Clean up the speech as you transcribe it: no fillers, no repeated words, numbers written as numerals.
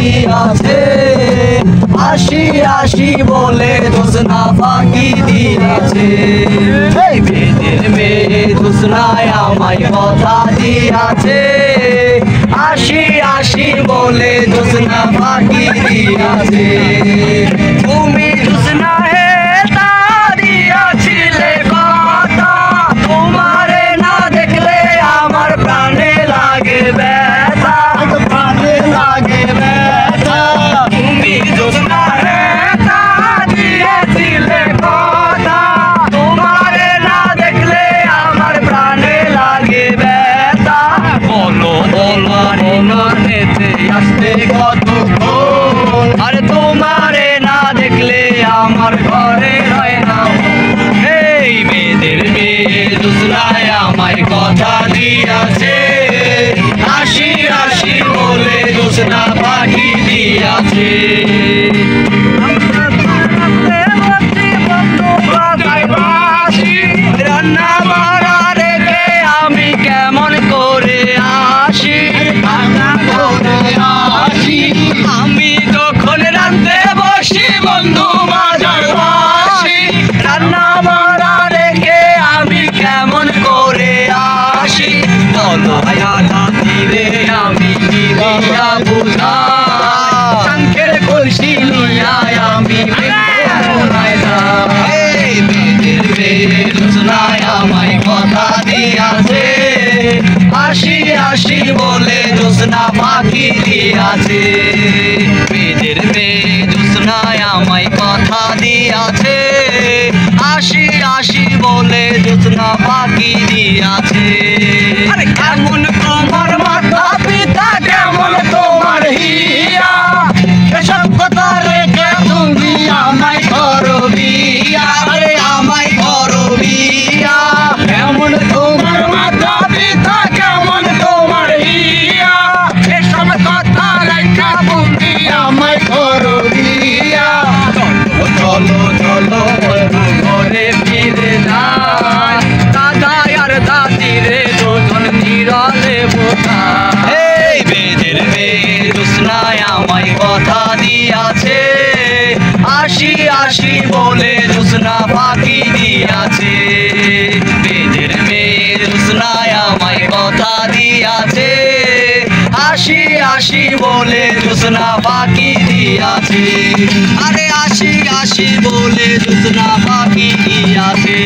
দিয়াছে, আসি আসি বলে জোছনা ফাঁকি দিয়াছে। এই বেদের মেয়ে জোছনায় আমায় কথা দিয়াছে, আসি আসি বলে জোছনা ফাঁকি দিয়াছে। তুমি জোছনা হে তা দিয়াছিলে কথা, তোমারে না দেখলে আমার প্রাণে লাগে ব্যথা, প্রাণে লাগে ব্যথা। তুমি জোছনা হে তা দিয়েছিলে কথা, তোমারে না দেখলে আমার প্রাণে লাগে ব্যথা। বলো তোমার ননেতে আসতে কতক্ষণ, আরে তোমারে না দেখলে আমার ঘরে রয় না। এই মেয়েদের মেয়ে জোছনায় আমায় কথা দিয়াছে, আসি আসি বলে জোছনা পাখি দিয়াছে। রান্না বাড়া রেখে আমি কেমন করে আসি, আমি যখন রাঁধতে বসি বন্ধু বাজার বাসি, রান্না বাড়া রেখে আমি কেমন করে আসি। বলো তীরে আমি দিদিয়া বুঝাই, শঙ্খের কলসি নিয়া আমি জোছনায় আমায় কথা দিয়াছে, আসি আসি বলে জোছনা ফাঁকি দিয়াছে। বেদের মেয়ে জোছনায় আমায় কথা দিয়াছে, আসি আসি বলে জোছনা ফাঁকি দিয়াছে। কেমন তোমার মাতা পিতা, কেমন তোমার হিয়া, এসব কথা রেখে তুমি আমায় করো বিয়া, আরে আমায় করো বিয়া। কেমন তোমার মাতা পিতা, কেমন তোমার হিয়া, এসব কথা রেখে তুমি আমায় করো বিয়া। চলো চলো বন্ধু ঘরে ফিরে যাই, দাদা আর দাদিরে দুজন নিরালে বোঝায়। এই বেদের মেয়ে জোছনায় আমায় কথা দিয়াছে, আসি আসি বলে জোছনা ফাঁকি দিয়াছে। বেদের মেয়ে জোছনায় আমায় কথা দিয়াছে, আসি আসি বলে জোছনা ফাঁকি দিয়াছে। আরে আসি আসি বলে জোছনা ফাঁকি দিয়াছে।